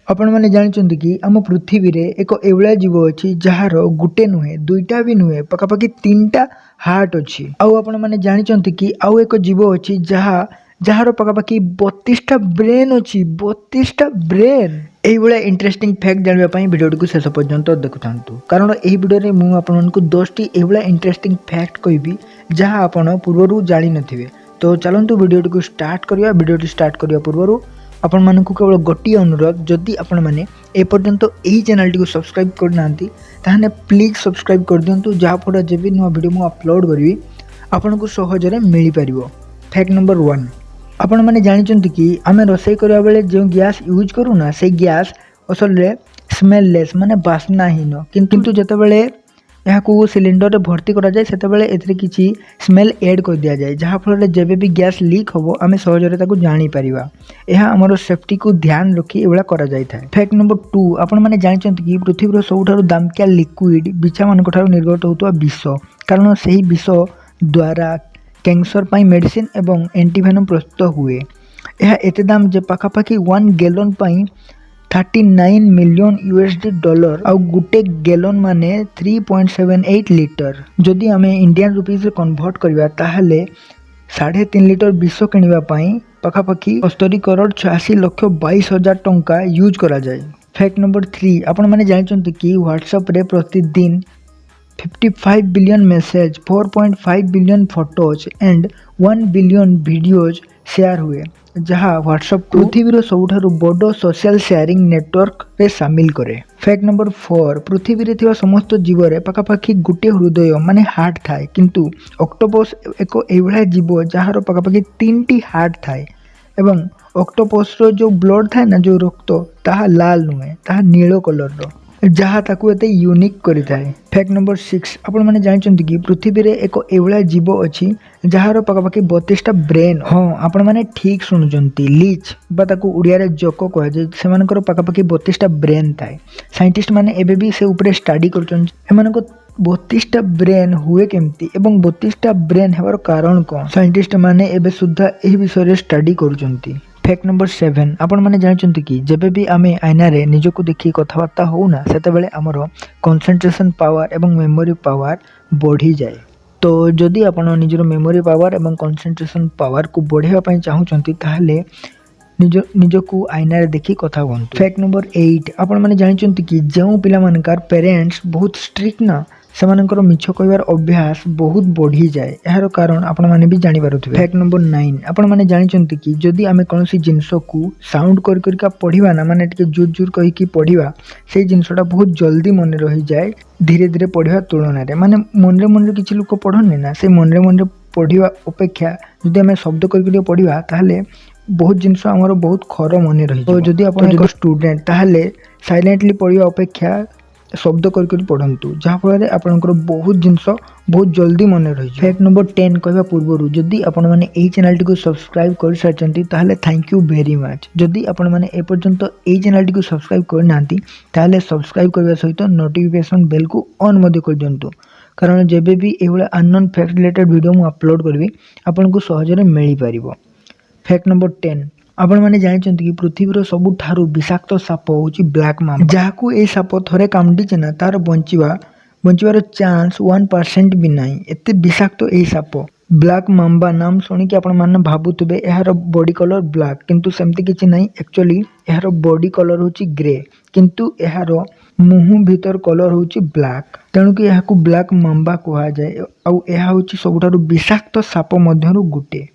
आपण मैंने जानते कि आम पृथ्वी रे एक एवळा जीव अच्छी जार गुटे नुहे दुईटा भी नुहे पखापाखि 3टा हार्ट अच्छी आउ आपण मैंने जानते कि आउ एक जीव अच्छी जार पखापाखि 32टा ब्रेन अच्छी 32टा ब्रेन ये इंटरेस्टिंग फैक्ट जानापी भिडियो को शेष पर्यंत देखु था कारण यही भिडियो मुझे आपको 10टी ये इंटरेस्टिंग फैक्ट कहबी जहाँ आपण पूर्व जानी नथिबे। तो चलतु भिडियो को स्टार्ट करिया। भिडियो स्टार्ट करिया पूर्व आपण मानकु केवल गोटी अनुरोध जदि आपण माने ए पर्यंत एही चैनल टी को सब्सक्राइब करनांती ताहने प्लीज सब्सक्राइब कर दियंतु जहाँ फल जब भी नुआ वीडियो मु अपलोड करी आपन को सहजरे मिल पारिबो। फैक्ट नंबर 1 आपण माने जानिचंती कि आमे रोसई करबा बेले जो गैस यूज करूना से गैस असल रे स्मेललेस माने बास्नाहीन किंतु जतबेले यहाँ को सिलिंडर रे भर्ती करा जाए सेतबेले एथरे किछि स्मेल ऐड कर दिया जाए जहाँ फल जब भी गैस लीक हम आम सहजरे ताकू जानी परिबा। यह आमर सेफ्टी को ध्यान रखी एवला करा जाय था। फैक्ट नंबर 2 आपण माने जानिचंती कि पृथ्वीर सबुठारु दामकिया लिक्विड बिछा मानक ठारु निर्गत होतुवा विष कारण सही विष द्वारा कैंसर पाई मेडिसिन एवं एंटीवेनम प्रस्तुत हुए। यह एते दाम जे पाखापाखि 1 गैलन पाई 39 मिलियन यूएसडी डॉलर आउ गुटे गैलन माने 3.78 लीटर जदि आमे इंडियन रुपीज रे कन्वर्ट करबा ताहले 3.5 लीटर विष किनिबा पाई पाखापाखि 70 करोड़ 86 लक्ष 22,000 टंका यूज करा जाए। फैक्ट नंबर 3 आपण माने जानचंती कि व्हाट्सएप रे प्रतिदिन 55 billion message 4.5 billion photos and 1 billion videos share हुए जहाँ व्हाट्सएप पृथ्वीर सबुठारु बड़ सोशल शेयरिंग नेटवर्क रे शामिल करे। फैक्ट नंबर 4 पृथ्वी रे थिबा समस्त जीव रे पाखापाखि गुटे हृदय माने हार्ट थाए किंतु ऑक्टोपस एक एवढा जीव जहार पाखापाखि 3टी हार्ट थाए एवं ऑक्टोपस रो जो ब्लड थाए ना जो रक्त ताहा लाल नुहे ताहा नीलो कलर रो जहाँ ताकू एते यूनिक करि थाए। फैक्ट नंबर 6 आपण माने जानचंती कि पृथ्वी रे एक एवळा जीव अछि जहार पाखापाखि 32टा ब्रेन। हाँ आपण माने ठीक सुनुचंती लीच बा ताकू उड़िया रे जोको कह जे सेमानकर पाखापाखि 32टा ब्रेन थाए। साइंटिस्ट माने एबे भी से ऊपर स्टडी करचंती एमानको 32टा ब्रेन हुए केमती एवं 32टा ब्रेन हेबार कारण कोन साइंटिस्ट माने एबे सुद्धा एही विषय रे स्टडी करचंती। फैक्ट नंबर 7 आपण माने जानचंती कि जेबे भी आमे आईना रे निजको देखि कथबार्ता होउना सेतेबेले हमरो कंसंट्रेशन पावर एवं मेमोरी पावर बढ़ी जाए। तो जदि आपण निजरो मेमोरी पावर एवं कंसंट्रेशन पावर को बढ़ावा पई चाहूचंती ताहले निजको आईना रे देखि कथा हुंतु। फैक्ट नंबर 8 आपण माने जानचंती कि जेउ पिला मानकर पेरेंट्स बहुत स्ट्रिक्ट ना सेमानकर मिछ कहबार अभ्यास बहुत बढ़ी जाए यार कारण आपण माने भी जानि पारुथिबे। फैक्ट नंबर 9 आपण माने जानिचंती कि जदि आमे कोनोसी जिंस को साउंड कर करका पढिबा ना माने टिके जोर जोर कहि कि पढिबा से जिंसटा बहुत जल्दी मन रही जाए धीरे धीरे पढिबा तुलना रे माने मन रे किछि लोक पढने ना से मन रे पढिबा अपेक्षा जदि आमे शब्द कर कर पढिबा ताहले बहुत जिंस हमर बहुत खर मन रही। तो जदि आपण एक स्टूडेंट ताहले साइलेंटली पढिबा अपेक्षा शब्द कर पढ़ंतु जहाँ फल आपंकर बहुत जिनस बहुत जल्दी मन रही। फैक्ट नंबर 10 कहवा पूर्व जदि आपण माने एही चैनल टी को सब्सक्राइब कर सारचंती ताहले थैंक यू वेरी मच। जदि आपण माने ए पर्यंत एही चैनल टी को सब्सक्राइब करनांती ताहले सब्सक्राइब करबा सहित नोटिफिकेशन बेल को ऑन मध्ये कर दियंतु कारण जेबे भी एभला अननोन फैक्ट रिलेटेड वीडियो मु अपलोड करबी आपण को सहजरे मिली पारिबो। फैक्ट नंबर 10 आपण माने जानचंती कि पृथ्वीर सबुठारु विषाक्त साप होची ब्लैक माम्बा जाहाकू ए साप थरे कामडी ना तार बंचिबार चांस 1% भी नाही एते विषाक्त ए साप ब्लैक माम्बा नाम सुनी कि आपण माने भाबुतबे एहार बॉडी कलर ब्लैक किंतु सेमती किछि नाही एक्चुअली एहार बॉडी कलर होची ग्रे किंतु एहार मुहु भीतर कलर होची ब्लैक तेणु कि एहाकू ब्लैक माम्बा कहा जाए आउ एहा होची सबुठारु विषाक्त साप मध्यरु गुटे।